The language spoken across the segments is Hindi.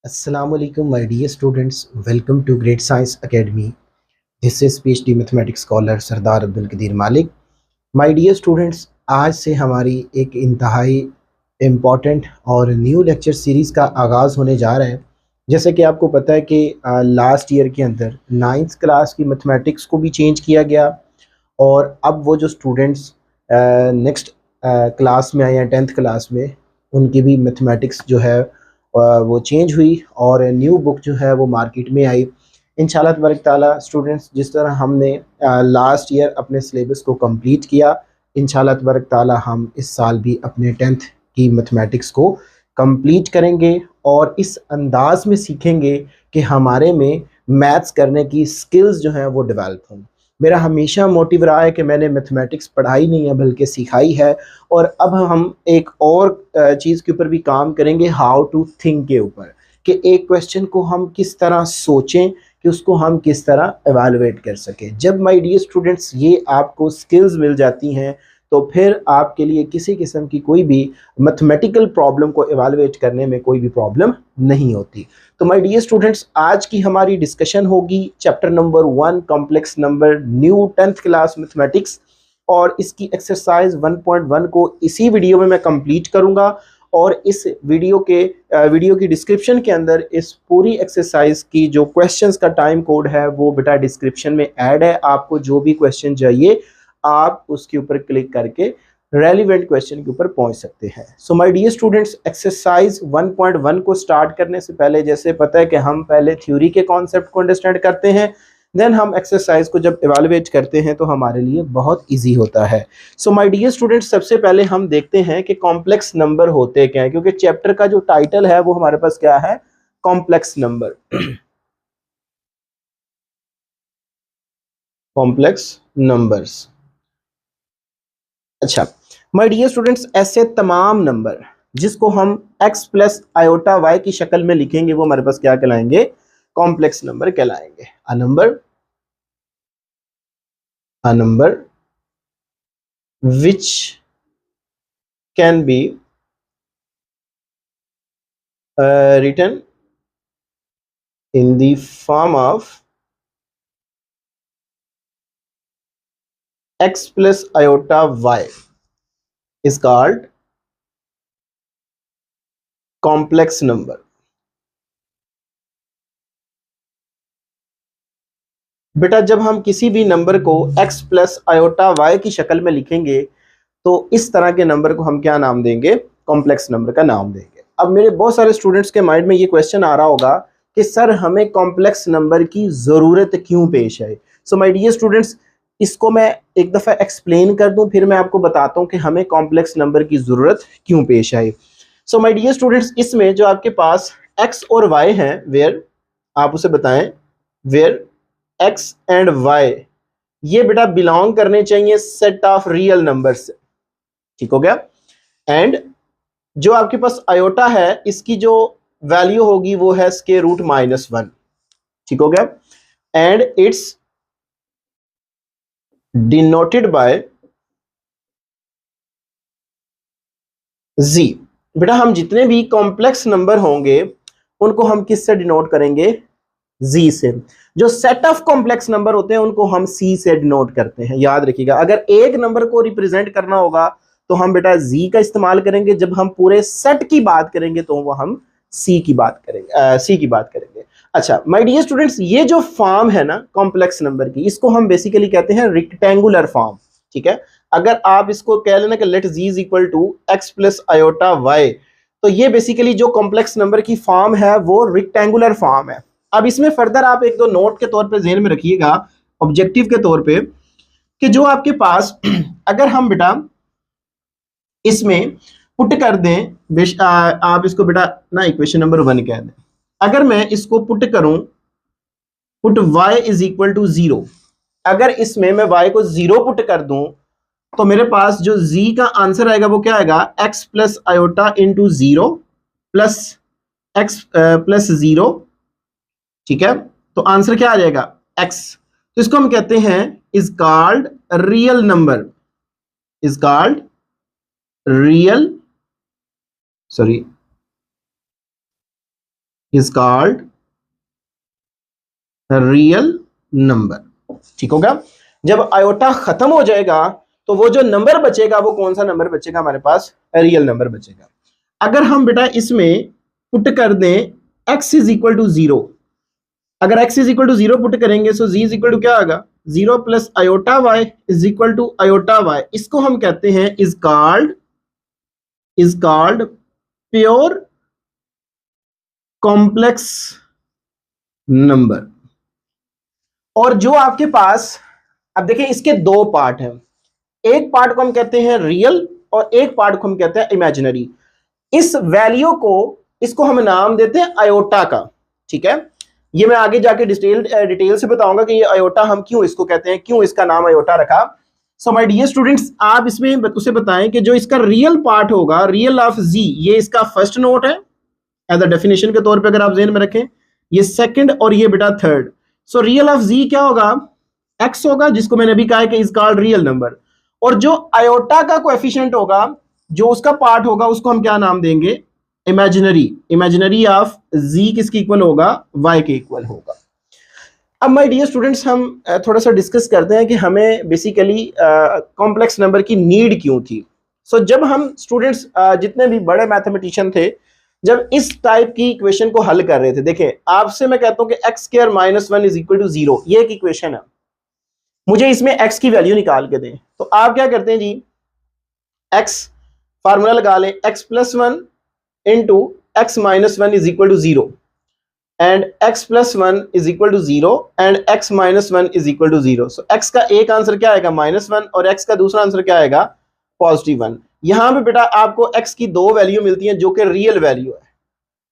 Assalamu alaikum, my dear students. Welcome to Great Science Academy. This is PhD Mathematics Scholar सरदार अब्दुल कदीर मालिक. My dear students, आज से हमारी एक इंतहाई इम्पॉर्टेंट और न्यू लेक्चर सीरीज़ का आगाज़ होने जा रहा है. जैसे कि आपको पता है कि लास्ट ईयर के अंदर 9th क्लास की मैथमेटिक्स को भी चेंज किया गया और अब वो जो स्टूडेंट्स नेक्स्ट क्लास में आए हैं 10th क्लास में, उनकी भी मैथमेटिक्स जो है वो चेंज हुई और न्यू बुक जो है वो मार्केट में आई. इंशाल्लाह तबारक ताला स्टूडेंट्स, जिस तरह हमने लास्ट ईयर अपने सिलेबस को कंप्लीट किया, इंशाल्लाह तबारक ताला हम इस साल भी अपने 10th की मैथमेटिक्स को कंप्लीट करेंगे और इस अंदाज में सीखेंगे कि हमारे में मैथ्स करने की स्किल्स जो हैं वो डेवलप हों. मेरा हमेशा मोटिव रहा है कि मैंने मैथमेटिक्स पढ़ाई नहीं है बल्कि सिखाई है, और अब हम एक और चीज़ के ऊपर भी काम करेंगे, हाउ टू थिंक के ऊपर, कि एक क्वेश्चन को हम किस तरह सोचें कि उसको हम किस तरह एवेलुएट कर सकें. जब माय डियर स्टूडेंट्स ये आपको स्किल्स मिल जाती हैं तो फिर आपके लिए किसी किस्म की कोई भी मैथमेटिकल प्रॉब्लम को एवेलुएट करने में कोई भी प्रॉब्लम नहीं होती. तो माय डियर स्टूडेंट्स, आज की हमारी डिस्कशन होगी chapter number 1 complex number, new 10th class mathematics, और इसकी एक्सरसाइज 1.1 को इसी वीडियो में मैं कंप्लीट करूंगा. और इस वीडियो की डिस्क्रिप्शन के अंदर इस पूरी एक्सरसाइज की जो क्वेश्चंस का टाइम कोड है वो बेटा डिस्क्रिप्शन में ऐड है. आपको जो भी क्वेश्चन चाहिए आप उसके ऊपर क्लिक करके रेलिवेंट क्वेश्चन के ऊपर पहुंच सकते हैं. So my dear students, exercise 1.1 को स्टार्ट करने से पहले, जैसे पता है कि हम पहले थ्योरी के कॉन्सेप्ट को अंडरस्टैंड करते हैं, देन हम एक्सरसाइज को जब इवैल्यूएट करते हैं तो हमारे लिए बहुत इजी होता है. सो माय डियर स्टूडेंट्स, सबसे पहले हम देखते हैं कि कॉम्प्लेक्स नंबर होते क्या है, क्योंकि चैप्टर का जो टाइटल है वो हमारे पास क्या है, कॉम्प्लेक्स नंबर. Complex numbers. अच्छा माय डियर स्टूडेंट्स, ऐसे तमाम नंबर जिसको हम x प्लस आयोटा y की शक्ल में लिखेंगे वो हमारे पास क्या कहलाएंगे, कॉम्प्लेक्स नंबर कहलाएंगे. A number which can be written in the form of x plus iota y is called complex number. बेटा जब हम किसी भी नंबर को x प्लस आयोटा y की शक्ल में लिखेंगे तो इस तरह के नंबर को हम क्या नाम देंगे, कॉम्प्लेक्स नंबर का नाम देंगे. अब मेरे बहुत सारे स्टूडेंट्स के माइंड में ये क्वेश्चन आ रहा होगा कि सर हमें कॉम्प्लेक्स नंबर की ज़रूरत क्यों पेश है. सो माय डियर स्टूडेंट्स, इसको मैं एक दफ़ा एक्सप्लेन कर दूं, फिर मैं आपको बताता हूं कि हमें कॉम्प्लेक्स नंबर की ज़रूरत क्यों पेश आई. सो माय डियर स्टूडेंट्स, इसमें जो आपके पास x और y हैं, वेयर, आप उसे बताएं, वेयर x एंड y, ये बेटा बिलोंग करने चाहिए सेट ऑफ रियल नंबर्स से. ठीक हो गया. एंड जो आपके पास आयोटा है इसकी जो वैल्यू होगी वो है स्क्वायर रूट -1. ठीक हो गया. And it's denoted by z. बेटा हम जितने भी कॉम्प्लेक्स नंबर होंगे उनको हम किससे डिनोट करेंगे, z से. जो सेट ऑफ कॉम्प्लेक्स नंबर होते हैं उनको हम c से डिनोट करते हैं. याद रखिएगा, अगर एक नंबर को रिप्रेजेंट करना होगा तो हम बेटा z का इस्तेमाल करेंगे, जब हम पूरे सेट की बात करेंगे तो वो हम c की बात करेंगे. अच्छा माय डियर स्टूडेंट्स, ये जो फॉर्म है ना कॉम्प्लेक्स नंबर की, इसको हम बेसिकली कहते हैं रेक्टेंगुलर फॉर्म. ठीक है. अगर आप इसको कह लेना कि let z is equal to x plus iota y, तो ये बेसिकली जो कॉम्प्लेक्स नंबर की फॉर्म है वो रेक्टेंगुलर फॉर्म है. अब इसमें फर्दर आप एक दो नोट के तौर पे ध्यान में रखिएगा, ऑब्जेक्टिव के तौर पे, कि जो आपके पास अगर हम बेटा इसमें पुट कर दें, आप इसको बेटा ना इक्वेशन नंबर 1 कह दें. अगर मैं इसको पुट करूं, put y is equal to 0, अगर इसमें मैं y को 0 पुट कर दूं तो मेरे पास जो z का आंसर आएगा वो क्या आएगा, x plus iota into 0 plus x plus 0. ठीक है. तो आंसर क्या आ जाएगा, x. तो इसको हम कहते हैं is called real number, is called real, sorry is called real number. ठीक होगा। जब आयोटा खत्म हो जाएगा तो वो जो नंबर बचेगा वो कौन सा नंबर बचेगा हमारे पास? रियल नंबर बचेगा। अगर हम बेटा इसमें पुट कर दें x इज इक्वल टू 0, अगर x is equal to 0 put करेंगे तो z इज इक्वल टू क्या आएगा? 0 plus iota y is equal to iota y। इसको हम कहते हैं is called pure complex number. और जो आपके पास, अब देखिए इसके दो पार्ट हैं, एक पार्ट को हम कहते हैं रियल और एक पार्ट को हम कहते हैं इमेजिनरी। इस वैल्यू को, इसको हम नाम देते हैं आयोटा का। ठीक है, ये मैं आगे जाके डिटेल से बताऊंगा कि ये आयोटा हम क्यों इसको कहते हैं, क्यों इसका नाम आयोटा रखा। सो माय डियर स्टूडेंट्स, आप इसमें उसे बताएं कि जो इसका रियल पार्ट होगा, रियल ऑफ जी, ये इसका फर्स्ट नोट है एज अ डेफिनेशन के तौर पे अगर आप ज़हन में रखें, ये सेकंड और ये बेटा थर्ड। सो रियल ऑफ जी क्या होगा? एक्स होगा, जिसको मैंने अभी कहा है कि इज कॉल्ड रियल नंबर। और जो आयोटा का कोएफिशिएंट होगा, जो उसका पार्ट होगा, उसको हम क्या नाम देंगे? इमेजिनरी। इमेजिनरी ऑफ जी किसके इक्वल होगा? वाई के इक्वल होगा। अब माय डियर स्टूडेंट्स, हम थोड़ा सा डिस्कस करते हैं कि हमें बेसिकली कॉम्प्लेक्स नंबर की नीड क्यों थी। सो जब हम स्टूडेंट्स जितने भी बड़े मैथमेटिशियन थे, जब इस टाइप की इक्वेशन को हल कर रहे थे, देखें आपसे मैं कहता हूं कि x square minus 1 is equal to 0, ये एक इक्वेशन है, मुझे इसमें x की वैल्यू निकाल के दें, तो आप क्या करते हैं जी? x फार्मूला लगा लें, x plus 1 into x minus 1 is equal to 0 and x plus 1 is equal to 0 and x minus 1 is equal to 0। So x का एक आंसर क्या आएगा? -1, और x का दूसरा आंसर क्या आएगा? +1। यहां पे बेटा आपको x की दो वैल्यू मिलती हैं जो कि रियल वैल्यू है।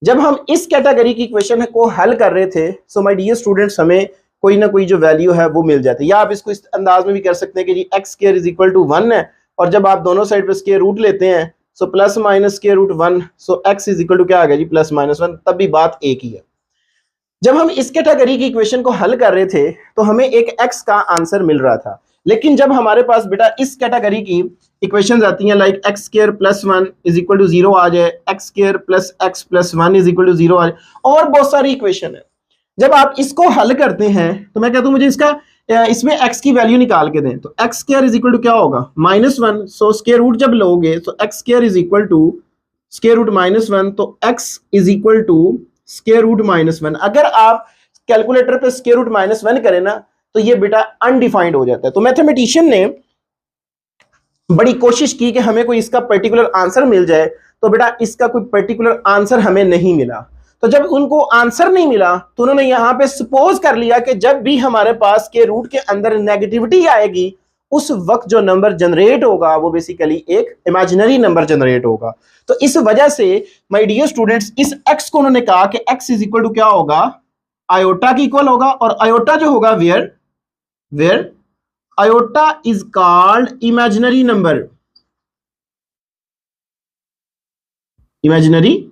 जब हम इस कैटेगरी की इक्वेशन को हल कर रहे थे, सो माय डियर स्टूडेंट्स, हमें कोई ना कोई जो वैल्यू है वो मिल जाती है। या आप इसको इस अंदाज में भी कर सकते हैं कि जी x square is equal to 1 है, और जब आप दोनों साइड पे स्क्वायर रूट लेते हैं, so plus minus square root 1, so x is equal to क्या आ गया जी? +-1, तब भी बात एक ही है। जब हम इस कैटेगरी की इक्वेशन को हल कर रहे थे तो हमें एक एक्स का आंसर मिल रहा था, लेकिन जब हमारे पास बेटा इस कैटेगरी की इक्वेशंस आती हैं, like x square plus 1 is equal to 0 आ जाए, x square plus x plus 1 is equal to 0 आ जाए, और बहुत सारी इक्वेशन है, जब आप इसको हल करते हैं तो मैं कहता हूं मुझे इसमें x की वैल्यू निकाल के दें, तो x square is equal to क्या होगा? -1। सो स्क्वायर रूट जब लोगे तो x square is equal to square root -1, तो x is equal to square root -1। अगर आप कैलकुलेटर पे स्क्वायर रूट -1 करें ना, तो ये बेटा अनडिफाइंड हो जाता है। तो मैथमेटिशियन ने बड़ी कोशिश की कि हमें कोई इसका पर्टिकुलर आंसर मिल जाए, तो बेटा इसका कोई पर्टिकुलर आंसर हमें नहीं मिला। तो जब उनको आंसर नहीं मिला तो उन्होंने यहां पे सपोज कर लिया कि जब भी हमारे पास के रूट के अंदर नेगेटिविटी आएगी, उस वक्त जो नंबर जनरेट होगा वो बेसिकली एक इमेजिनरी नंबर जनरेट होगा। तो इस वजह से माय डियर स्टूडेंट्स, इस x को उन्होंने कहा कि x इज इक्वल टू क्या होगा? आयोटा की इक्वल होगा, और आयोटा जो होगा where iota is called imaginary number. Imaginary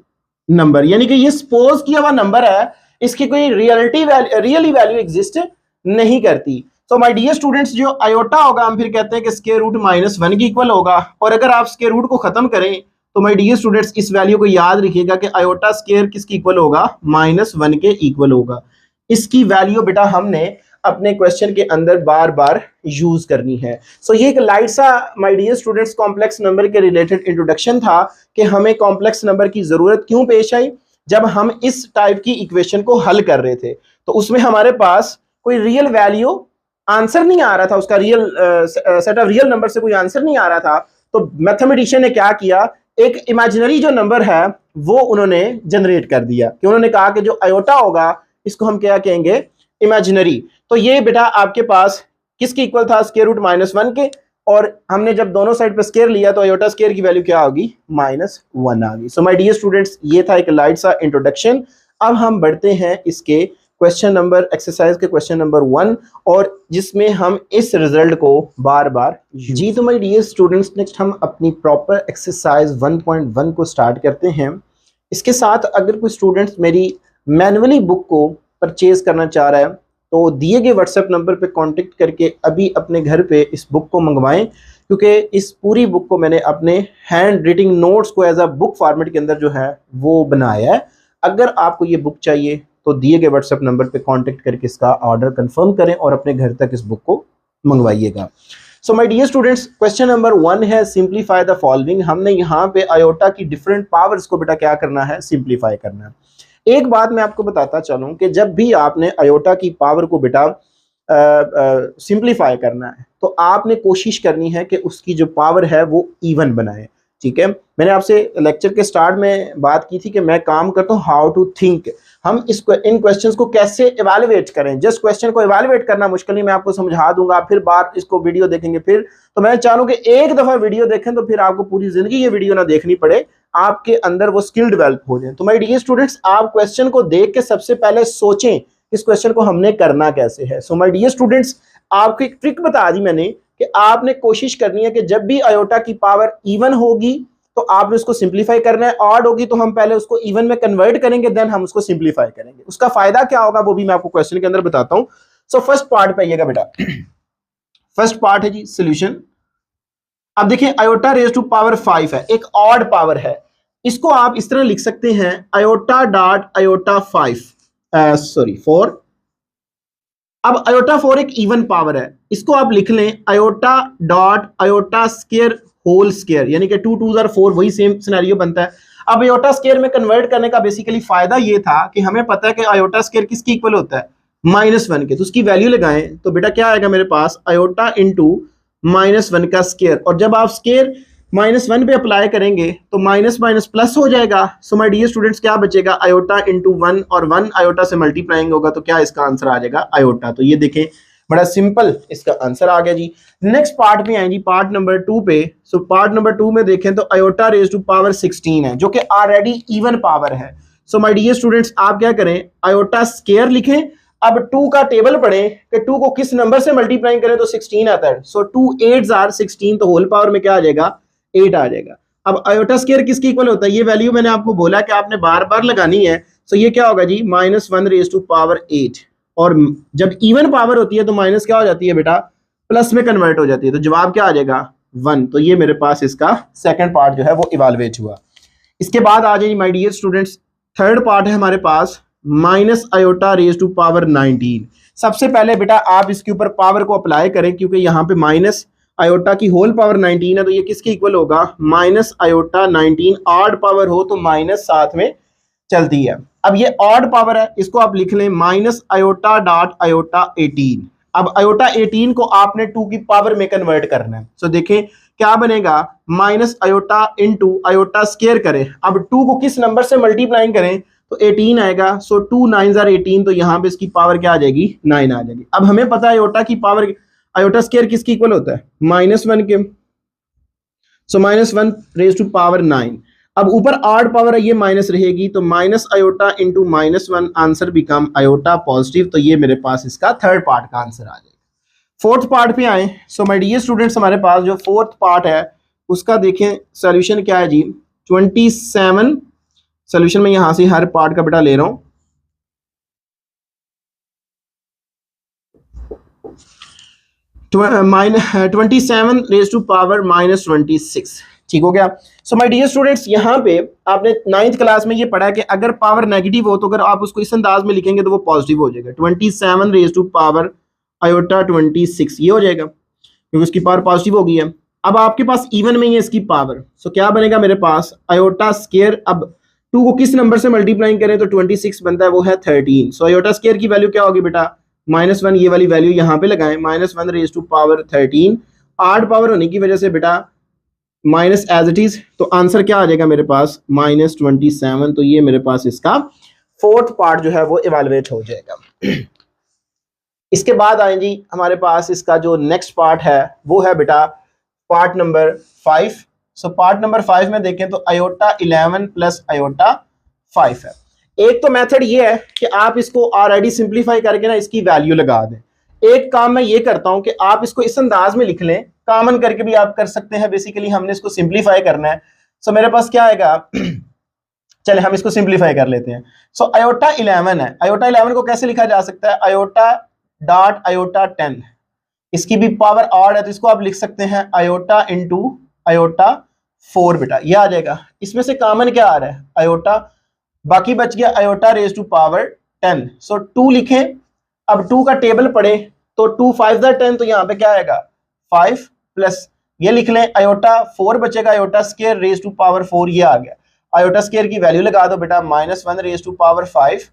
number यानी कि ये सपोज किया हुआ नंबर है, इसकी कोई रियली वैल्यू एग्जिस्ट नहीं करती। तो माय डियर स्टूडेंट्स, जो आयोटा होगा हम फिर कहते हैं कि स्क्वायर रूट -1 की इक्वल होगा, और अगर आप स्क्वायर रूट को खत्म करें तो माय डियर स्टूडेंट्स इस वैल्यू को याद रखिएगा कि आयोटा स्क्वायर किसकी इक्वल होगा? -1 के इक्वल होगा। इसकी वैल्यू बेटा हमने अपने क्वेश्चन के अंदर बार बार यूज करनी है। सो ये एक लाइट सा my dear students complex number के रिलेटेड इंट्रोडक्शन था कि हमें कॉम्प्लेक्स नंबर की जरूरत क्यों पेश आई। जब हम इस टाइप की इक्वेशन को हल कर रहे थे तो उसमें हमारे पास कोई रियल वैल्यू आंसर नहीं आ रहा था, उसका real set of real number से कोई आंसर नहीं आ रहा था। तो मैथमेटिशियन ने क्या किया? एक इमेजिनरी जो नंबर है वो उन्होंने जनरेट कर दिया, कि उन्होंने कहा कि जो आयोटा होगा इसको हम क्या कहेंगे? इमेजिनरी। तो ये बेटा आपके पास किसके इक्वल था? स्क्वायर रूट -1 के, और हमने जब दोनों साइड पे स्क्वायर लिया तो आयोटा स्क्वायर की वैल्यू क्या होगी? -1 आ गई। सो माय डियर स्टूडेंट्स, ये था एक लाइट सा इंट्रोडक्शन। अब हम बढ़ते हैं इसके क्वेश्चन नंबर, एक्सरसाइज के क्वेश्चन नंबर 1, और जिसमें हम इस रिजल्ट को बार बार जी। तो माय डियर स्टूडेंट्स, नेक्स्ट हम अपनी प्रॉपर एक्सरसाइज 1.1 को स्टार्ट करते हैं। इसके साथ अगर कोई स्टूडेंट्स मेरी मैनुअली बुक को परचेज करना चाह रहा है तो दिए गए व्हाट्सएप नंबर पे कांटेक्ट करके अभी अपने घर पे इस बुक को मंगवाएं, क्योंकि इस पूरी बुक को मैंने अपने हैंड राइटिंग नोट्स को एज अ बुक फॉर्मेट के अंदर जो है वो बनाया है। अगर आपको ये बुक चाहिए तो दिए गए व्हाट्सएप नंबर पे कांटेक्ट करके इसका ऑर्डर कंफर्म करें और अपने घर तक इस बुक को मंगवाइएगा। So my dear students, question number 1 है सिंप्लीफाई द फॉलोइंग। हमने यहाँ पे आयोटा की डिफरेंट पावर्स को बेटा क्या करना है, सिंप्लीफाई करना है। एक बात मैं आपको बताता चलूं कि जब भी आपने आयोटा की पावर को बेटा सिंप्लीफाई करना है तो आपने कोशिश करनी है कि उसकी जो पावर है वो इवन बनाए। ठीक है, मैंने आपसे लेक्चर के स्टार्ट में बात की थी कि मैं काम करता हूँ हाउ टू थिंक, हम इन क्वेश्चंस को कैसे इवैल्यूएट करें। जस्ट क्वेश्चन को इवैल्यूएट करना मुश्किल नहीं, मैं आपको समझा दूंगा, फिर बार इसको वीडियो देखेंगे फिर। तो मैं चाहूँ कि एक दफा वीडियो देखें तो फिर आपको पूरी जिंदगी ये वीडियो ना देखनी पड़े, आपके अंदर वो स्किल डेवलप हो जाए। तो माय डियर स्टूडेंट्स, आप क्वेश्चन को देख के सबसे पहले सोचें इस क्वेश्चन को हमने करना कैसे है। सो माय डियर स्टूडेंट्स, आपको एक ट्रिक बता दी मैंने कि आपने कोशिश करनी है कि जब भी आयोटा की पावर इवन होगी तो आपने उसको सिंप्लीफाई करना है, ऑड होगी तो हम पहले उसको इवन में कन्वर्ट करेंगे, देन हम उसको सिंप्लीफाई करेंगे। उसका फायदा क्या होगा वो भी मैं आपको क्वेश्चन के अंदर बताता हूं। सो फर्स्ट पार्ट पे आइएगा बेटा। फर्स्ट पार्ट है जी सॉल्यूशन। अब देखिए आयोटा रेज टू पावर 5 है, एक ऑड पावर है, इसको आप इस तरह लिख सकते हैं आयोटा डॉट आयोटा 5 सॉरी 4। अब आयोटा 4 एक इवन पावर है, इसको आप लिख लें iota dot iota square whole square, यानी कि 2 2 4 वही सेम सिनेरियो बनता है। अब आयोटा स्क्वायर में कन्वर्ट करने का बेसिकली फायदा ये था कि हमें पता है कि आयोटा स्क्वायर किसके इक्वल होता है, -1 के, तो उसकी वैल्यू लगाएं तो बेटा क्या आएगा मेरे पास आयोटा इंटू -1 का स्क्वायर, और जब आप स्क्वायर -1 पे अप्लाई करेंगे तो माइनस माइनस प्लस हो जाएगा। सो माय डियर स्टूडेंट्स क्या बचेगा, आयोटा इंटू 1 और 1 आयोटा से मल्टीप्लाइंग होगा तो क्या इसका आंसर आ जाएगा आयोटा। तो ये देखें बड़ा सिंपल इसका आंसर आ गया जी। नेक्स्ट पार्ट में आए जी, पार्ट नंबर 2 पे। सो पार्ट नंबर 2 में देखें तो आयोटा रेज टू पावर 16 है जो कि ऑलरेडी इवन पावर है। सो माय डियर स्टूडेंट्स, आप क्या करें आयोटा स्क्वायर लिखें, अब 2 का टेबल पढ़ें कि 2 को किस नंबर से मल्टीप्लाई करें तो 16 आता है। सो 2 8s आर 16, तो होल पावर में क्या आ जाएगा 8 आ जाएगा। अब आयोटा स्क्वायर किसके इक्वल होता है, ये वैल्यू मैंने आपको बोला कि आपने बार बार लगानी है। सो ये क्या होगा जी -1 रेज टू पावर 8, और जब इवन पावर होती है तो माइनस क्या हो जाती है बेटा, प्लस में कन्वर्ट हो जाती है, तो जवाब क्या आ जाएगा 1। तो ये मेरे पास इसका सेकंड पार्ट जो है वो इवैल्यूएट हुआ। इसके बाद आ जाइए my dear students, third part है हमारे पास minus iota raise to power 19। सबसे पहले बेटा आप इसके ऊपर पावर को अप्लाई करें, क्योंकि यहाँ पे माइनस आयोटा की होल पावर 19 है तो ये किसके इक्वल होगा माइनस आयोटा 19। ऑड पावर हो तो माइनस साथ में चलती है। अब ये ऑड पावर है, इसको आप लिख लें माइनस आयोटा डॉट आयोटा 18। अब आयोटा 18 को आपने 2 की पावर में कन्वर्ट करना है। सो देखें क्या बनेगा, minus iota into iota square करें, अब 2 को किस नंबर से मल्टीप्लाई करें तो 18 आएगा। सो 2 9s आर 18, तो यहाँ पे इसकी पावर क्या आ जाएगी 9 आ जाएगी। अब हमें पता है आयोटा की पावर, आयोटा स्क्वायर किसकी इक्वल होता है -1 के। सो -1 रेज टू पावर 9। अब ऊपर ऑड पावर है ये माइनस रहेगी, तो minus iota into -1 answer become iota positive. तो ये मेरे पास इसका थर्ड पार्ट का आंसर आ जाएगा। फोर्थ पार्ट पे आए। सो माय डियर स्टूडेंट्स, हमारे पास जो फोर्थ पार्ट है उसका देखें सॉल्यूशन क्या है जी 27। सॉल्यूशन में यहां से हर पार्ट का बेटा ले रहा हूं। -27 रेज टू पावर -26, ठीक हो गया। सो माय डियर स्टूडेंट्स, यहाँ पे आपने 9th क्लास में ये पढ़ा है कि अगर पावर नेगेटिव हो तो अगर आप उसको इस अंदाज में लिखेंगे तो वो पॉजिटिव हो जाएगा। 27 रेज टू पावर आयोटा 26 ये हो जाएगा क्योंकि उसकी पावर पॉजिटिव हो गई है। अब आपके पास इवन में ही है इसकी पावर, सो क्या बनेगा मेरे पास आयोटा स्क्वायर। अब 2 को किस नंबर से मल्टीप्लाई करें तो 26 बनता है, वो है 13। सो आयोटा स्क्वायर की वैल्यू क्या होगी बेटा -1, ये वाली वैल्यू यहाँ पे लगाएं -1 रेज टू पावर 13। आठ पावर होने की वजह से बेटा माइनस एज इट इज, तो आंसर क्या आ जाएगा मेरे पास -27। तो ये मेरे पास इसका फोर्थ पार्ट जो है वो इवैल्यूएट हो जाएगा। इसके बाद आए जी हमारे पास इसका जो नेक्स्ट पार्ट है वो है बेटा part number 5। So part number 5 में देखें तो आयोटा 11 प्लस आयोटा 5 है। एक तो मेथड ये है कि आप इसको ऑलरेडी सिंप्लीफाई करके ना इसकी वैल्यू लगा दें। एक काम मैं ये करता हूं कि आप इसको इस अंदाज में लिख लें, कॉमन करके भी आप कर सकते हैं। बेसिकली हमने इसको सिंप्लीफाई करना है। सो मेरे पास क्या आएगा चले हम इसको सिंप्लीफाई कर लेते हैं। सो आयोटा 11 है, आयोटा 11 को कैसे लिखा जा सकता है आयोटा डॉट आयोटा 10, इसकी भी पावर ऑड है तो इसको आप लिख सकते हैं आयोटा इंटू आयोटा 4 बेटा, ये आ जाएगा। इसमें से कॉमन क्या आ रहा है आयोटा बाकी बच गया आयोटा रेज टू पावर 10। सो 2 लिखें। अब 2 का टेबल पढ़े तो 2 5 10, तो यहाँ पे क्या आएगा 5 प्लस ये लिख लें आयोटा 4 बचेगा, iota square raise to power 4 ये आ गया। आयोटा स्केयर की वैल्यू लगा दो बेटा, -1 raise to power 5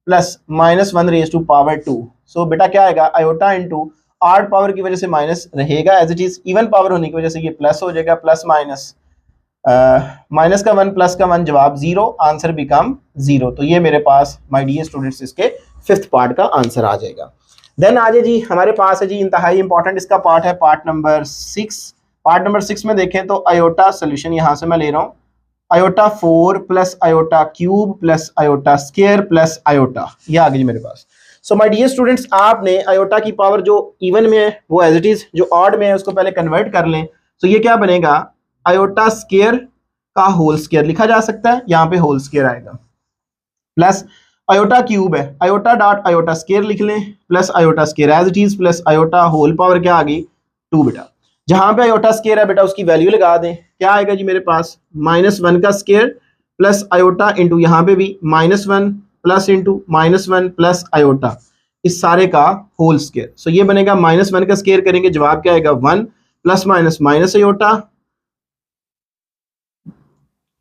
plus -1 raise to power 2। So बेटा क्या आएगा आयोटा इंटू 8 पावर की वजह से माइनस रहेगा as it is, even power होने की वजह से ये प्लस हो जाएगा, प्लस माइनस माइनस का 1 प्लस का 1 जवाब 0, आंसर बिकम 0। तो ये मेरे पास माय डियर स्टूडेंट्स इसके 5th पार्ट का आंसर आ जाएगा। देन आ जाए जी हमारे पास है जी इंतहाई इंपॉर्टेंट इसका पार्ट है पार्ट नंबर 6। पार्ट नंबर 6 में देखें तो आयोटा सोल्यूशन यहां से मैं ले रहा हूं, iota 4 plus iota cube plus iota square plus iota, ये आ गई मेरे पास। सो माय डियर स्टूडेंट्स आपने आयोटा की पावर जो इवन में है वो एज इट इज, जो ऑड में है उसको पहले कन्वर्ट कर लें। तो ये क्या बनेगा आयोटा स्केयर का होल स्केयर लिखा जा सकता है, यहाँ पे होल स्केयर आएगा, प्लस आयोटा क्यूब है, आयोटा डॉट आयोटा स्केयर लिख लें, plus iota square as it is, plus iota whole power क्या आ गई 2 बेटा। जहां पे आयोटा स्केयर है बेटा उसकी वैल्यू लगा दें, क्या आएगा जी मेरे पास -1 का स्केयर प्लस आयोटा इंटू यहाँ पे भी -1 प्लस इंटू -1 प्लस आयोटा, इस सारे का होल स्केयर। सो ये बनेगा -1 का स्केयर करेंगे, जवाब क्या आएगा 1 plus minus minus iota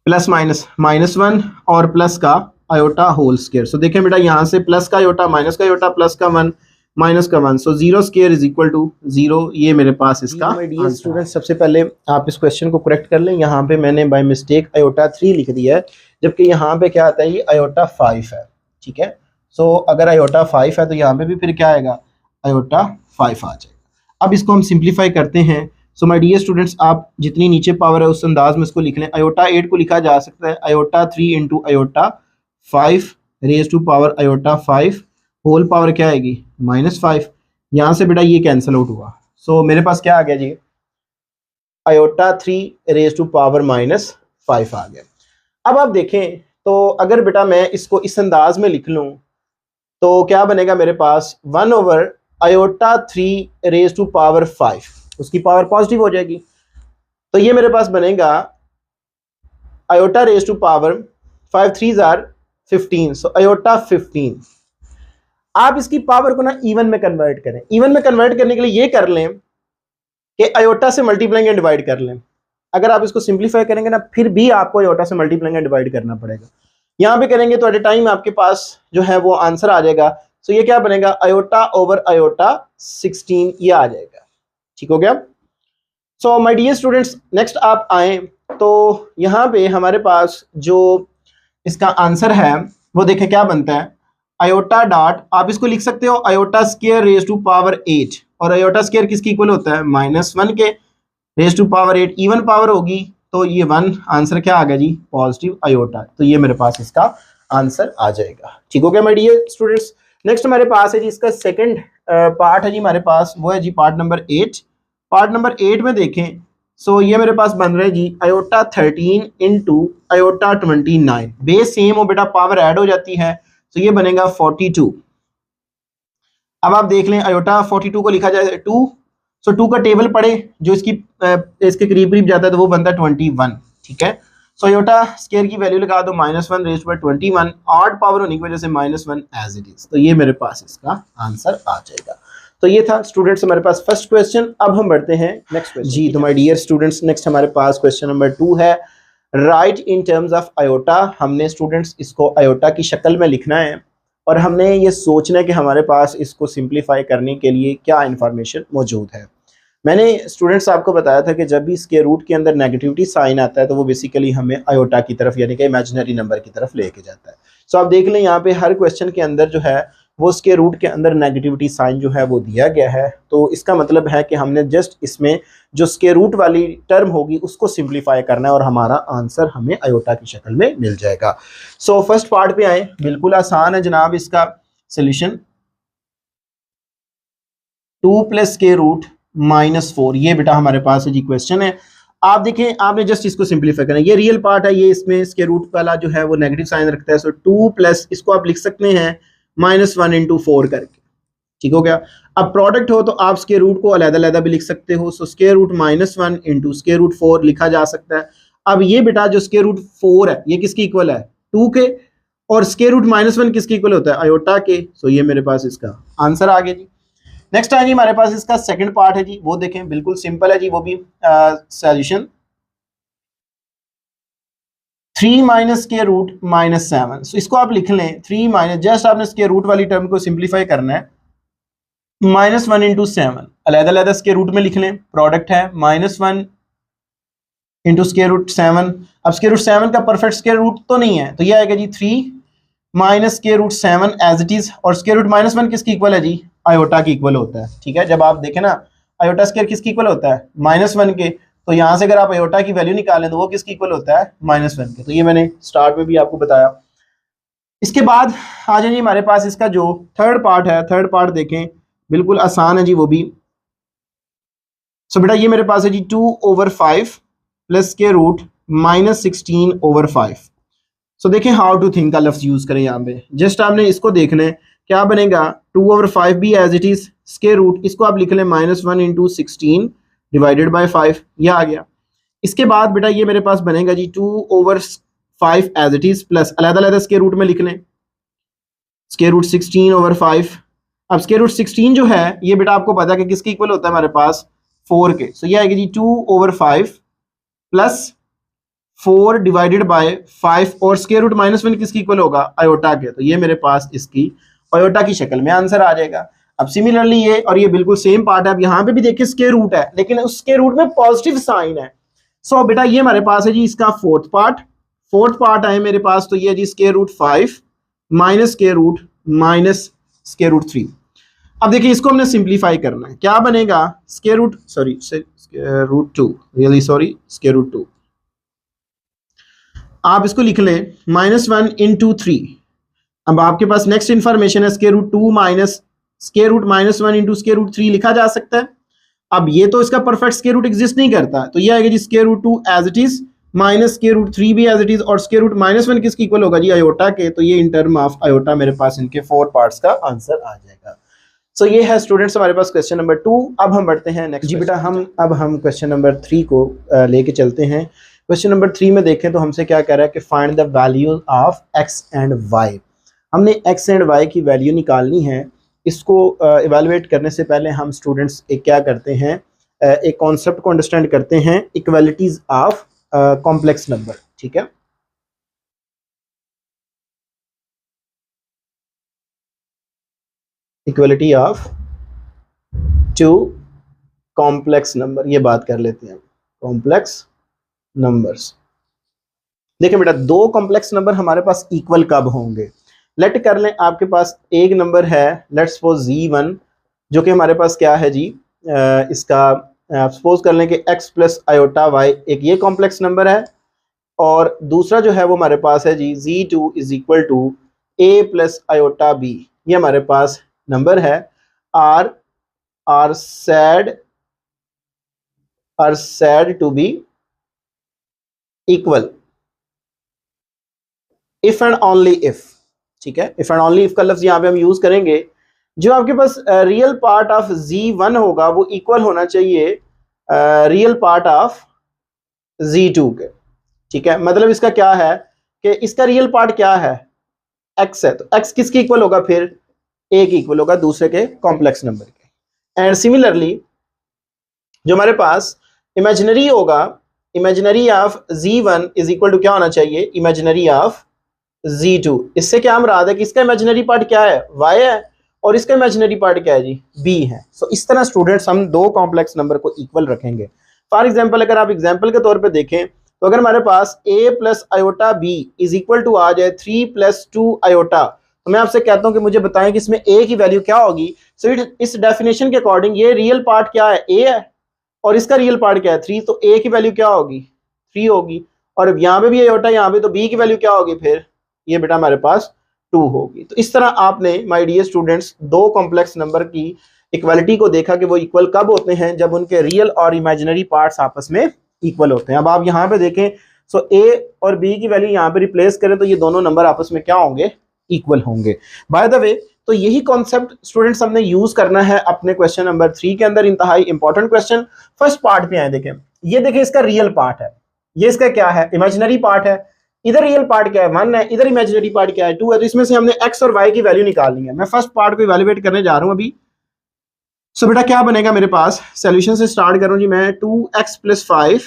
plus minus -1 और प्लस का आयोटा होल स्केयर। सो देखें बेटा यहाँ से प्लस का आयोटा माइनस का आयोटा प्लस का 1 माइनस का 1, सो 0 स्केयर इज इक्वल टू 0। ये मेरे पास इसका स्टूडेंट सबसे पहले आप इस क्वेश्चन को करेक्ट कर लें। यहाँ पे मैंने बाय मिस्टेक आयोटा 3 लिख दिया है, जबकि यहाँ पे क्या आता है ये आयोटा 5 है, ठीक है। सो अगर आयोटा 5 है तो यहाँ पे भी फिर क्या आएगा आयोटा 5 आ जाएगा। अब इसको हम सिंप्लीफाई करते हैं। सो माय डियर स्टूडेंट्स आप जितनी नीचे पावर है उस अंदाज में इसको लिख लें। आयोटा 8 को लिखा जा सकता है iota 3 into iota 5 raise to power iota 5 whole power क्या आएगी -5। यहाँ से बेटा ये कैंसिल आउट हुआ, सो मेरे पास क्या आ गया जी आयोटा 3 रेज टू पावर -5 आ गया। अब आप देखें तो अगर बेटा मैं इसको इस अंदाज में लिख लूँ तो क्या बनेगा मेरे पास 1 over iota 3 raise to power 5, उसकी पावर पॉजिटिव हो जाएगी। तो ये मेरे पास बनेगा iota raise to power 5 3s are 15, so iota 15। आप इसकी पावर को ना इवन में कन्वर्ट करें। इवन में कन्वर्ट करने के लिए ये कर लें कि आयोटा से मल्टीप्लाइंग एंड डिवाइड कर लें। अगर आप इसको सिंप्लीफाई करेंगे ना फिर भी आपको आयोटा से मल्टीप्लाइंग एंड डिवाइड करना पड़ेगा। यहाँ पे करेंगे तो एट ए टाइम आपके पास जो है वो आंसर आ जाएगा। सो ये क्या बनेगा आयोटा ओवर आयोटा 16, ये आ जाएगा, ठीक हो गया। So my dear students next आप आए तो यहाँ पे हमारे पास जो इसका आंसर है वो देखें क्या बनता है आयोटा डॉट, आप इसको लिख सकते हो iota square raise to power 8, और आयोटा स्केयर किसकी इक्वल होता है -1 के raise to power 8, even power होगी तो ये 1, आंसर क्या आ गया जी पॉजिटिव आयोटा। तो ये मेरे पास इसका आंसर आ जाएगा, ठीक हो गया माय डियर स्टूडेंट्स। नेक्स्ट हमारे पास है जी इसका सेकंड पार्ट है जी हमारे पास, वो है जी पार्ट नंबर 8। पार्ट नंबर 8 में देखें सो ये मेरे पास बन रहा है जी iota 13 into iota 29, base same हो बेटा पावर ऐड हो जाती है, तो ये बनेगा 42। अब आप देख लें आयोटा 42 को लिखा जाए 2, सो 2 का टेबल पढ़े जो इसके करीब करीब जाता है तो वो बनता है 21, ठीक है। सो आयोटा स्केयर की वैल्यू लगा दो -1 रेज़्ड बाय 21, ऑड पावर होने की वजह से -1 एज इट इज, तो ये मेरे पास इसका आंसर आ जाएगा। तो ये था स्टूडेंट्स हमारे पास फर्स्ट क्वेश्चन। अब हम बढ़ते हैं नेक्स्ट क्वेश्चन जी। तो माय डियर स्टूडेंट्स नेक्स्ट हमारे पास क्वेश्चन नंबर 2 है right in terms of iota. हमने स्टूडेंट्स इसको आयोटा की शक्ल में लिखना है और हमने ये सोचना है कि हमारे पास इसको सिंप्लीफाई करने के लिए क्या इंफॉर्मेशन मौजूद है। मैंने स्टूडेंट्स आपको बताया था कि जब भी इसके रूट के अंदर नेगेटिविटी साइन आता है तो वो बेसिकली हमें आयोटा की तरफ यानी कि इमेजिनरी नंबर की तरफ लेके जाता है। सो आप देख लें यहाँ पे हर क्वेश्चन के अंदर जो है वो उसके रूट के अंदर नेगेटिविटी साइन जो है वो दिया गया है, तो इसका मतलब है कि हमने जस्ट इसमें जो स्क्वायर रूट वाली टर्म होगी उसको सिंप्लीफाई करना है और हमारा आंसर हमें आयोटा की शक्ल में मिल जाएगा। सो फर्स्ट पार्ट पे आए, बिल्कुल आसान है जनाब इसका सोल्यूशन। 2 प्लस स्क्वायर रूट -4, ये बेटा हमारे पास है जी क्वेश्चन है। आप देखें आपने जस्ट इसको सिंप्लीफाई करना है, ये रियल पार्ट है, ये इसमें स्क्वायर रूट वाला जो है वो नेगेटिव साइन रखता है। सो 2 प्लस इसको आप लिख सकते हैं -1 इंटू 4 करके, ठीक हो गया। अब प्रोडक्ट हो तो आप स्क्वायर रूट को अलग-अलग भी लिख सकते हो। So square root -1 into square root 4 लिखा जा सकता है। अब ये बेटा जो स्क्वायर रूट 4 है ये किसकी इक्वल है 2 के, और स्क्वायर रूट -1 किसके इक्वल होता है? आयोटा के। सो ये मेरे पास इसका आंसर आ गया जी। नेक्स्ट है जी हमारे पास इसका सेकंड पार्ट है जी, वो देखें, बिल्कुल सिंपल है जी, वो भी सॉल्यूशन 3 माइनस स्क्वायर रूट -7। सो इसको आप लिख लें 3 माइनस, जस्ट आपने स्क्वायर रूट वाली टर्म को सिंप्लीफाई करना है, -1 इंटू 7, अलग-अलग स्क्वायर रूट में लिख लें, प्रोडक्ट है -1 इंटू स्क्वायर रूट 7। अब स्क्वायर रूट 7 का परफेक्ट स्क्वायर रूट तो नहीं है, तो ये आएगा जी 3 minus square root 7 as it is, और स्क्वायर रूट -1 किसकी इक्वल है जी? आयोटा की इक्वल होता है। ठीक है, जब आप देखें ना आयोटा स्क्वायर किसकी इक्वल होता है? -1 के, तो यहाँ से अगर आप आयोटा की वैल्यू निकालें तो वो किसकी इक्वल होता है? -1 के। तो ये मैंने स्टार्ट में भी आपको बताया। इसके बाद आ जाए जी हमारे पास इसका जो थर्ड पार्ट है, थर्ड पार्ट देखें, बिल्कुल आसान है जी वो भी। सो बेटा ये मेरे पास है जी 2/5 प्लस स्क्वायर रूट -16/5। सो देखें हाउ टू थिंक का लफ्ज यूज करें यहाँ पे, जस्ट आपने इसको देखना है क्या बनेगा, 2/5 भी as it is, square root इसको आप लिख लें -1 इंटू 16 डिवाइडेड बाय 5, यह आ गया। इसके बाद बेटा ये मेरे पास बनेगा जी 2/5 एज इट इज प्लस अलग-अलग स्क्वायर रूट में लिख लें, स्क्वायर रूट 16/5। अब स्क्वायर रूट 16 जो है ये बेटा आपको पता है कि किसकी इक्वल होता है हमारे पास? 4 के। सो ये आएगी जी 2/5 प्लस 4 डिवाइडेड बाय 5, और स्क्वायर रूट -1 किसकी इक्वल होगा? आयोटा के। तो ये मेरे पास इसकी आयोटा की शक्ल में आंसर आ जाएगा। अब सिमिलरली ये और ये बिल्कुल सेम पार्ट है। अब यहाँ पे भी देखिए स्क्वायर रूट है, लेकिन उस स्क्वायर रूट में पॉजिटिव साइन है। सो बेटा ये हमारे पास है जी इसका फोर्थ पार्ट आए मेरे पास, तो ये जी square root 5 minus square root minus square root 3। अब देखिए इसको हमने सिंप्लीफाई करना है, क्या बनेगा? Square root square root 2, really sorry, square root 2। आप इसको लिख लें -1 इंटू 3। अब आपके पास नेक्स्ट इंफॉर्मेशन है square root 2 minus square root -1 into square root 3 लिखा जा सकता है। अब ये तो इसका परफेक्ट स्क्वायर रूट एग्जिस्ट नहीं करता, तो ये आएगा जी square root 2 as it is minus square root 3 भी एज इट इज, और स्क्वायर रूट -1 किसकी इक्वल होगा जी? आयोटा के। तो ये इन टर्म ऑफ आयोटा मेरे पास इनके 4 पार्ट्स का आंसर आ जाएगा। सो ये है स्टूडेंट्स हमारे पास क्वेश्चन नंबर 2। अब हम बढ़ते हैं नेक्स्ट जी बेटा, हम क्वेश्चन नंबर 3 को लेके चलते हैं। क्वेश्चन नंबर 3 में देखें तो हमसे क्या कह रहा है कि find the value of x and y। हमने x एंड y की वैल्यू निकालनी है। इसको इवेलुएट करने से पहले हम स्टूडेंट्स एक क्या करते हैं, एक कॉन्सेप्ट को अंडरस्टैंड करते हैं, इक्वालिटीज ऑफ कॉम्प्लेक्स नंबर। ठीक है, इक्वालिटी ऑफ 2 कॉम्प्लेक्स नंबर, ये बात कर लेते हैं कॉम्प्लेक्स नंबर्स। देखिए बेटा, 2 कॉम्प्लेक्स नंबर हमारे पास इक्वल कब होंगे? लेट कर लें आपके पास एक नंबर है, लेट्स सपोज Z1, जो कि हमारे पास क्या है जी, इसका सपोज कर लें कि x प्लस आयोटा y एक ये कॉम्प्लेक्स नंबर है, और दूसरा जो है वो हमारे पास है जी Z2 is equal to a plus iota b। ये हमारे पास नंबर है, are said to be equal if and only if. ठीक है, इफ एंड ओनली इफ का लफ्ज यहाँ पे हम यूज करेंगे। जो आपके पास रियल पार्ट ऑफ Z1 होगा वो इक्वल होना चाहिए रियल पार्ट ऑफ Z2 के। ठीक है, मतलब इसका क्या है कि इसका रियल पार्ट क्या है? x है, तो x किसके इक्वल होगा? फिर a के इक्वल होगा, दूसरे के कॉम्प्लेक्स नंबर के। एंड सिमिलरली जो हमारे पास इमेजिनरी होगा, imaginary of Z1 is equal to क्या होना चाहिए? Imaginary of Z2। इससे क्या हम रहा है कि इसका इमेजिनरी पार्ट क्या है? y है, और इसका इमेजिनरी पार्ट क्या है जी? b है। सो इस तरह स्टूडेंट्स हम 2 कॉम्प्लेक्स नंबर को इक्वल रखेंगे। फॉर एग्जांपल अगर आप एग्जांपल के तौर पे देखें तो अगर हमारे पास a plus iota b is equal to आ जाए 3 प्लस 2 आयोटा, तो मैं आपसे कहता हूं कि मुझे बताएं कि इसमें a की वैल्यू क्या होगी। सो इस डेफिनेशन के अकॉर्डिंग ये रियल पार्ट क्या है? a है, और इसका रियल पार्ट क्या है? 3। तो a की वैल्यू क्या होगी? 3 होगी, और यहाँ पे भी आयोटा, यहाँ पे, तो b की वैल्यू क्या होगी? फिर ये बेटा हमारे पास 2 होगी। तो इस तरह आपने my dear students 2 complex number की इक्वालिटी को देखा कि वो इक्वल कब होते हैं? जब उनके रियल और इमेजिनरी पार्ट्स आपस में इक्वल होते हैं। अब आप यहाँ पे देखें, सो a और b की वैल्यू यहाँ पे रिप्लेस करें तो ये दोनों नंबर आपस में क्या होंगे? इक्वल होंगे। बाय द वे, तो यही कॉन्सेप्ट स्टूडेंट्स हमने यूज करना है अपने क्वेश्चन नंबर 3 के अंदर। इंतहाई इंपॉर्टेंट क्वेश्चन फर्स्ट पार्ट पे आए। देखें, ये देखें इसका रियल पार्ट है, ये इसका क्या है? इमेजिनरी पार्ट है। इधर रियल पार्ट क्या है 1 है, इधर इमेजिनरी पार्ट क्या है 2 है, तो इसमें से हमने x और y की वैल्यू निकालनी है। मैं फर्स्ट पार्ट को इवैल्यूएट करने जा रहा हूं अभी। सो बेटा क्या बनेगा मेरे पास, सॉल्यूशन से स्टार्ट करूं जी मैं। 2x + 5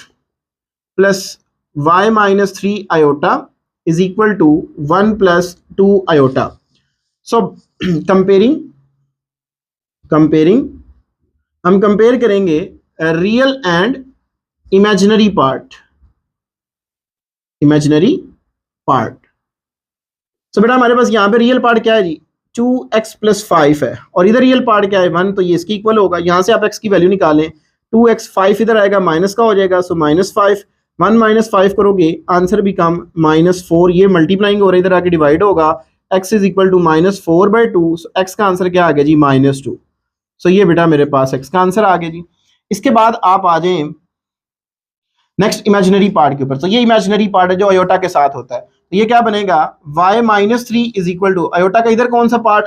+ y - 3 iota is equal to 1 + 2 iota. So comparing हम कंपेयर करेंगे real and imaginary part. So बेटा हमारे पास यहाँ पे रियल पार्ट क्या है जी 2x + 5 है, और इधर रियल पार्ट क्या है 1, तो ये इसकी इक्वल होगा। यहाँ से आप x की वैल्यू निकालें, 2x 5 इधर आएगा माइनस का हो जाएगा, सो -5 1 - 5 करोगे आंसर बिकम -4। ये मल्टीप्लाइंग हो रहा है, इधर आके डिवाइड होगा, x इज इक्वल टू -4/2। सो x का आंसर क्या आ गया जी -2। सो ये बेटा मेरे पास x का आंसर आ गया जी। इसके बाद आप आ जाए नेक्स्ट इमेजिनरी पार्ट के ऊपर। तो ये इमेजिनरी पार्ट है जो अयोटा के साथ होता है, तो ये क्या बनेगा y - 3 is equal to, iota का इधर कौन सा पार्ट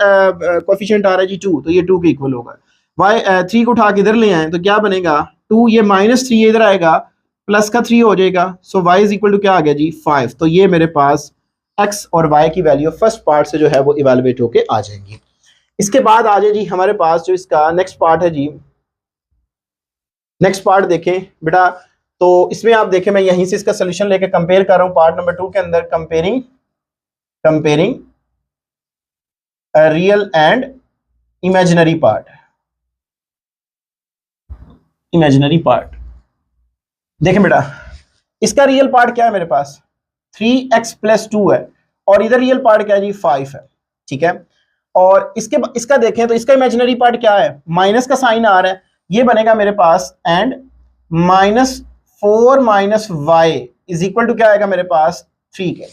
कोफिशिएंट आ रहा है जी 2, तो ये 2 के इक्वल होगा। y 3 को उठा के इधर ले आए तो क्या बनेगा 2, ये -3 इधर आएगा, प्लस का 3 हो जाएगा, सो y इज इक्वल टू क्या आ गया जी 5। तो ये मेरे पास x और y की वैल्यू फर्स्ट पार्ट से जो है वो इवेलुएट होके आ जाएंगी। इसके बाद आ जाए जी हमारे पास जो इसका नेक्स्ट पार्ट है जी, नेक्स्ट पार्ट देखें बेटा। तो इसमें आप देखें मैं यहीं से इसका सोल्यूशन लेके कंपेयर कर रहा हूं पार्ट नंबर 2 के अंदर, comparing real and imaginary part. देखें बेटा इसका रियल पार्ट क्या है मेरे पास 3x + 2 है, और इधर रियल पार्ट क्या है जी 5 है, ठीक है। और इसका देखें तो इसका इमेजिनरी पार्ट क्या है, माइनस का साइन आ रहा है, ये बनेगा मेरे पास and -4 - y is equal to क्या आएगा मेरे पास 3 के।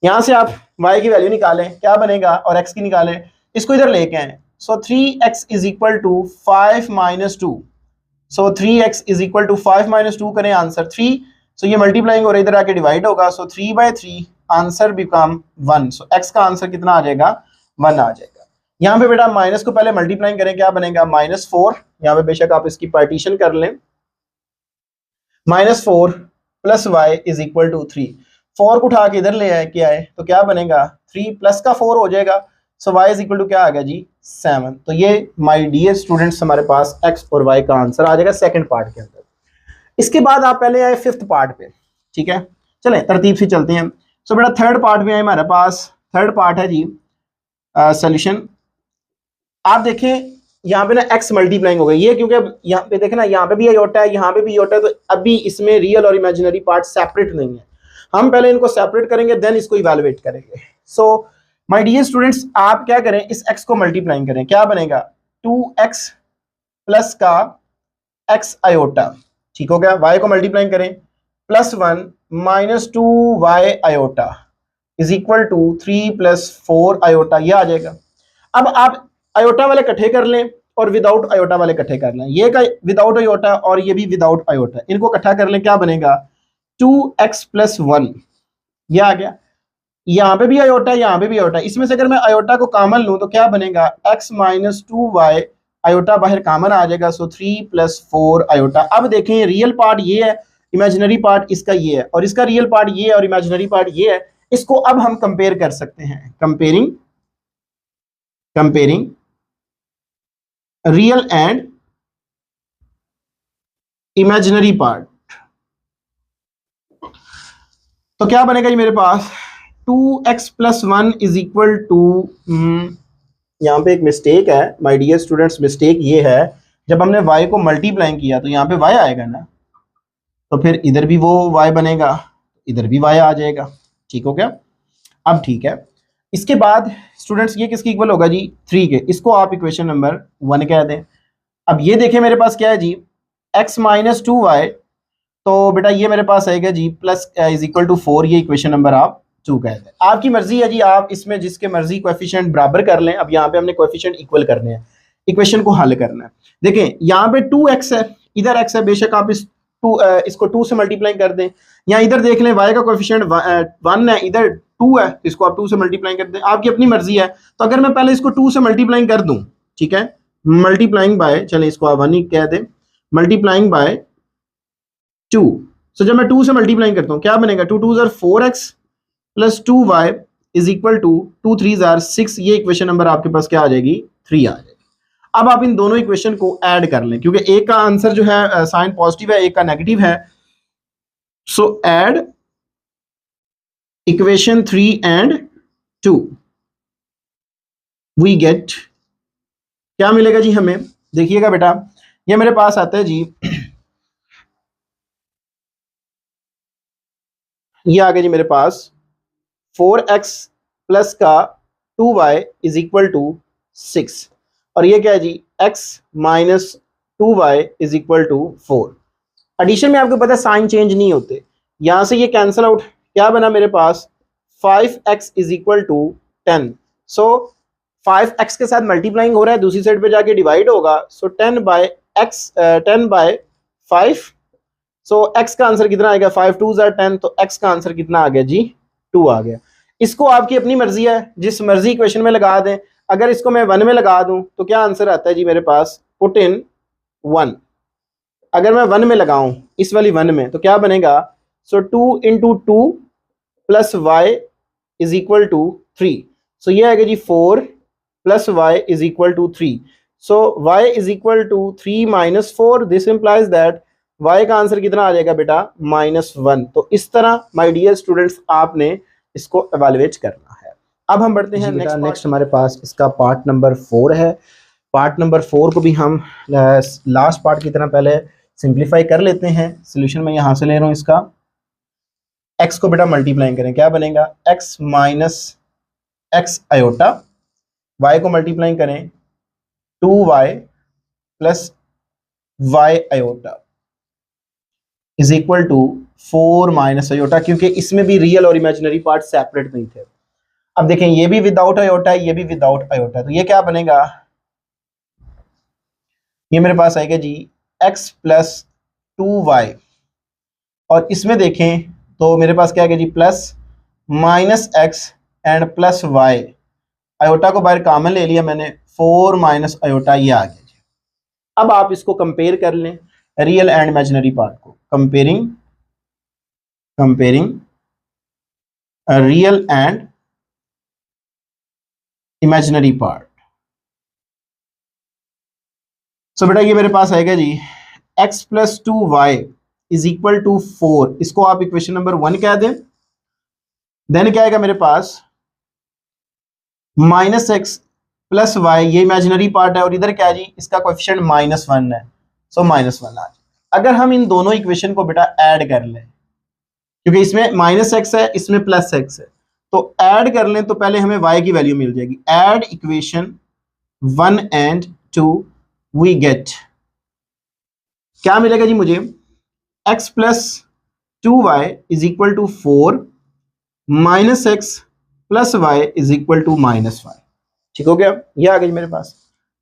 यहां से आप y की वैल्यू निकालें क्या बनेगा, और x की निकालें, इसको इधर लेके आए। So 3x is equal to 5 - 2। So 3x is equal to 5 - 2 करें आंसर 3। सो ये मल्टीप्लाइंग हो रहा है, इधर आके डिवाइड होगा, सो 3/3 आंसर बिकम 1। सो x का आंसर कितना आ जाएगा 1 आ जाएगा। यहाँ पे बेटा माइनस को पहले मल्टीप्लाइंग करें, क्या बनेगा -4, यहाँ पे बेशक आप इसकी पार्टीशन कर लें, -4 + y इज इक्वल टू 3। 4 को उठा के इधर ले आए क्या है, तो क्या बनेगा 3 + का 4 हो जाएगा, सो y इज इक्वल टू क्या आ गया जी 7। तो ये माय डियर स्टूडेंट्स हमारे पास x और y का आंसर आ जाएगा सेकंड पार्ट के अंदर। इसके बाद आप पहले आए फिफ्थ पार्ट पे, ठीक है, चलें तरतीब से चलते हैं। सो बेटा थर्ड पार्ट में आए हमारे पास, थर्ड पार्ट है जी सोल्यूशन। आप देखें यहाँ पे ना x मल्टीप्लाइंग हो गई ये, क्योंकि अब यहाँ पे देखें ना यहाँ पे भी आयोटा है, यहाँ पे भी आयोटा है, तो अभी इसमें रियल और इमेजिनरी पार्ट सेपरेट नहीं है। हम पहले इनको सेपरेट करेंगे देन इसको इवैल्यूएट करेंगे। सो माय डियर स्टूडेंट्स आप क्या करें, इस x को मल्टीप्लाइंग करें, क्या बनेगा 2x प्लस का x आयोटा, ठीक हो गया। y को मल्टीप्लाइंग करें +1 - 2y iota is equal to 3 + 4 iota, ये आ जाएगा। अब आप आयोटा वाले इकट्ठे कर लें और विदाउट आयोटा वाले इकट्ठे कर लें, ये का विदाउट आयोटा और ये भी विदाउट आयोटा, इनको इकट्ठा कर लें, क्या बनेगा 2x + 1, ये आ गया। यहाँ पे भी आयोटा है, यहाँ पे भी आयोटा, इसमें से अगर मैं आयोटा को कॉमन लूं तो क्या बनेगा x - 2y, आयोटा बाहर कॉमन आ जाएगा, सो 3 + 4 आयोटा। अब देखें रियल पार्ट ये है, इमेजिनरी पार्ट इसका ये है, और इसका रियल पार्ट ये है और इमेजिनरी पार्ट ये है। इसको अब हम कंपेयर कर सकते हैं, comparing real and imaginary part. तो क्या बनेगा जी मेरे पास 2x + 1 इज इक्वल टू, यहाँ पे एक मिस्टेक है माय डियर स्टूडेंट्स, मिस्टेक ये है जब हमने y को मल्टीप्लाइंग किया तो यहाँ पे y आएगा ना, तो फिर इधर भी वो y बनेगा, इधर भी y आ जाएगा, ठीक हो गया। अब ठीक है, इसके बाद स्टूडेंट्स ये किसकी इक्वल होगा जी 3 के, इसको आप इक्वेशन नंबर 1 कह दें। अब ये देखें मेरे पास क्या है जी x - 2y, तो बेटा ये मेरे पास आएगा जी प्लस इज इक्वल टू 4, ये इक्वेशन नंबर आप 2 कह दें। आपकी मर्जी है जी, आप इसमें जिसके मर्जी कोएफिशिएंट बराबर कर लें। अब यहाँ पे हमने कोएफिशिएंट इक्वल करने हैं, इक्वेशन को हल करना है। देखें यहाँ पे 2x है, इधर x है, बेशक आप इसको 2 से मल्टीप्लाई कर दें, या इधर देख लें y का कोएफिशिएंट 1 है, इधर 2 है, इसको आप 2 से मल्टीप्लाई कर दें, आपकी अपनी मर्जी है। तो अगर मैं पहले इसको 2 से मल्टीप्लाई कर दूं, ठीक है, मल्टीप्लाइंग बाय, चलें इसको आप 1 ही कह दें, मल्टीप्लाइंग बाय 2। सो जब मैं 2 से मल्टीप्लाई करता हूं क्या बनेगा 2 × 2 = 4x plus 2y is equal to 2 3 जार 6, ये इक्वेशन नंबर आपके पास क्या आ जाएगी 3 आ जाएगी। अब आप इन दोनों इक्वेशन को ऐड कर लें, क्योंकि एक का आंसर जो है साइन पॉजिटिव है, एक का नेगेटिव है। So add equation 3 and 2, we get, क्या मिलेगा जी हमें, देखिएगा बेटा, ये मेरे पास आता है जी, ये आ गया जी मेरे पास 4x प्लस का 2y इज इक्वल टू 6, और ये क्या है जी x minus 2y is equal to 4। Addition में आपको पता है साइन चेंज नहीं होते, यहां से ये कैंसिल आउट, क्या बना मेरे पास 5x is equal to 10। So 5x के साथ मल्टीप्लाइंग हो रहा है, दूसरी साइड पे जाके डिवाइड होगा, सो 10 बाय 5। सो x का आंसर कितना आएगा, 5 2 10, तो x का आंसर कितना आ गया जी 2 आ गया। इसको आपकी अपनी मर्जी है, जिस मर्जी इक्वेशन में लगा दें। अगर इसको मैं 1 में लगा दूं तो क्या आंसर आता है जी मेरे पास, पुट इन 1। अगर मैं 1 में लगाऊं, इस वाली 1 में, तो क्या बनेगा, so 2 into 2 plus y is equal to 3। So ये आएगा जी 4 plus y is equal to 3। So y is equal to 3 minus 4, this implies that y का आंसर कितना आ जाएगा बेटा -1। तो इस तरह माय डियर स्टूडेंट्स आपने इसको एवेलुएट करना है। अब हम बढ़ते हैं नेक्स्ट हमारे पास इसका पार्ट नंबर 4 है। पार्ट नंबर 4 को भी हम लास्ट पार्ट की तरह पहले सिंप्लीफाई कर लेते हैं। सोल्यूशन मैं यहाँ से ले रहा हूँ इसका, x को बेटा मल्टीप्लाई करें, क्या बनेगा x minus x iota, y को मल्टीप्लाई करें 2y plus y iota is equal to 4 minus iota, क्योंकि इसमें भी रियल और इमेजिनरी पार्ट सेपरेट नहीं थे। अब देखें ये भी विदाउट आयोटा है, ये भी विदाउट आयोटा, तो ये क्या बनेगा, ये मेरे पास आएगा जी x प्लस 2y, और इसमें देखें तो मेरे पास क्या आएगा जी plus minus x and plus y, iota को बाहर कॉमन ले लिया मैंने, 4 माइनस आयोटा, ये आ गया जी। अब आप इसको कंपेयर कर लें रियल एंड इमेजिनरी पार्ट को, comparing real and imaginary part. So बेटा ये मेरे पास आएगा जी x plus 2y is equal to 4, इसको आप इक्वेशन नंबर 1 कह दें। देन क्या आएगा मेरे पास माइनस एक्स प्लस वाई, ये इमेजिनरी पार्ट है, और इधर क्या है जी इसका कोएफिशिएंट -1 है, सो -1 आ जाए। अगर हम इन दोनों इक्वेशन को बेटा ऐड कर लें, क्योंकि इसमें माइनस एक्स है, इसमें प्लस एक्स है, तो ऐड कर लें तो पहले हमें y की वैल्यू मिल जाएगी। Add equation 1 and 2, we get, क्या मिलेगा जी मुझे, x plus 2y is equal to 4 minus x plus y is equal to -5। ठीक हो गया, ये आ गई मेरे पास।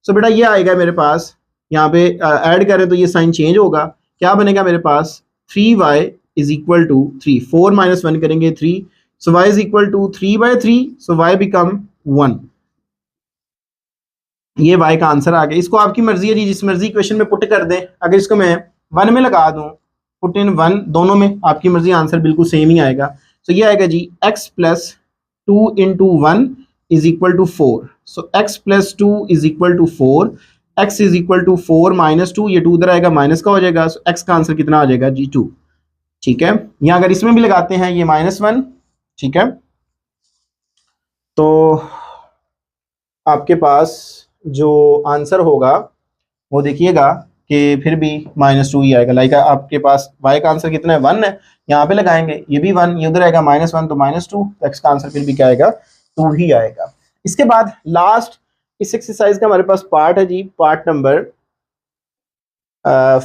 सो बेटा ये आएगा मेरे पास, यहाँ पे ऐड करें तो ये साइन चेंज होगा, क्या बनेगा मेरे पास 3y is equal to 3, 4 minus 1 करेंगे 3, so y is equal to 3/3, so y become 1। ये y का आंसर आ गया। इसको आपकी मर्जी है जी, जिस मर्जी इक्वेशन में पुट कर दें। अगर इसको मैं 1 में लगा दूं, पुट इन 1, दोनों में आपकी मर्जी, आंसर बिल्कुल सेम ही आएगा। सो ये आएगा जी x plus 2 into 1 is equal to 4, so x plus 2 is equal to 4, x is equal to 4 minus 2, ये 2 उधर आएगा माइनस का हो जाएगा, सो x का आंसर कितना आ जाएगा जी 2। ठीक है, यहाँ अगर इसमें भी लगाते हैं ये -1, ठीक है, तो आपके पास जो आंसर होगा वो देखिएगा कि फिर भी -2 ही आएगा। लाइक आपके पास y का आंसर कितना है 1 है, यहाँ पे लगाएंगे ये भी 1, ये उधर आएगा -1, तो -2, तो x का आंसर फिर भी क्या आएगा 2 ही आएगा। इसके बाद लास्ट इस एक्सरसाइज का हमारे पास पार्ट है जी, पार्ट नंबर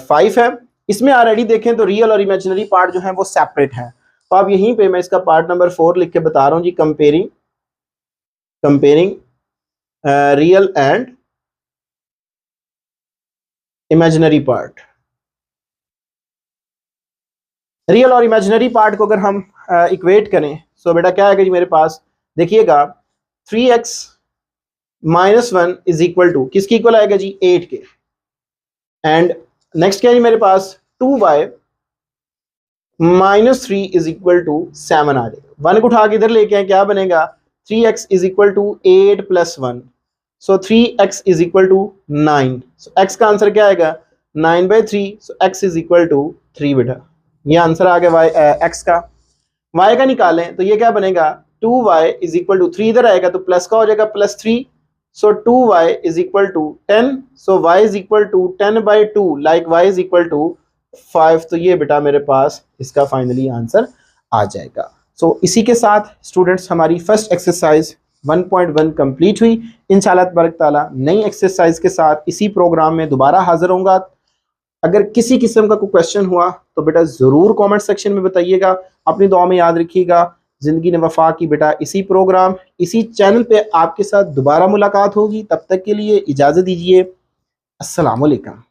5 है। इसमें ऑलरेडी देखें तो रियल और इमेजिनरी पार्ट जो है वो सेपरेट है, तो आप यहीं पे मैं इसका पार्ट नंबर 4 लिख के बता रहा हूँ जी, comparing real and imaginary part. Real और इमेजिनरी पार्ट को अगर हम इक्वेट करें, सो बेटा क्या आएगा जी मेरे पास, देखिएगा 3x minus 1 is equal to, किसकी इक्वल आएगा जी 8 के, एंड नेक्स्ट क्या है जी मेरे पास 2y minus 3 is equal to 7 आ जाएगा। 1 को उठा के इधर लेके आए, क्या बनेगा 3x is equal to 8 plus 1, so 3x is equal to 9। So x का आंसर क्या आएगा 9/3, so x is equal to 3 बेटा। ये आंसर आ गया x का। y का निकालें तो ये क्या बनेगा 2y इज इक्वल टू 3, इधर आएगा तो प्लस का हो जाएगा +3, so 2y is equal to 10, so y is equal to 10/2 like y is equal to 5। तो ये बेटा मेरे पास इसका फाइनली आंसर आ जाएगा। सो इसी के साथ स्टूडेंट्स हमारी फर्स्ट एक्सरसाइज 1.1 कंप्लीट हुई। इंशाल्लाह तबारक ताला नई एक्सरसाइज के साथ इसी प्रोग्राम में दोबारा हाजिर होऊंगा। अगर किसी किस्म का कोई क्वेश्चन हुआ तो बेटा ज़रूर कमेंट सेक्शन में बताइएगा। अपनी दुआ में याद रखिएगा। ज़िंदगी ने वफा की बेटा इसी प्रोग्राम इसी चैनल पे आपके साथ दोबारा मुलाकात होगी। तब तक के लिए इजाज़त दीजिए। अस्सलाम वालेकुम।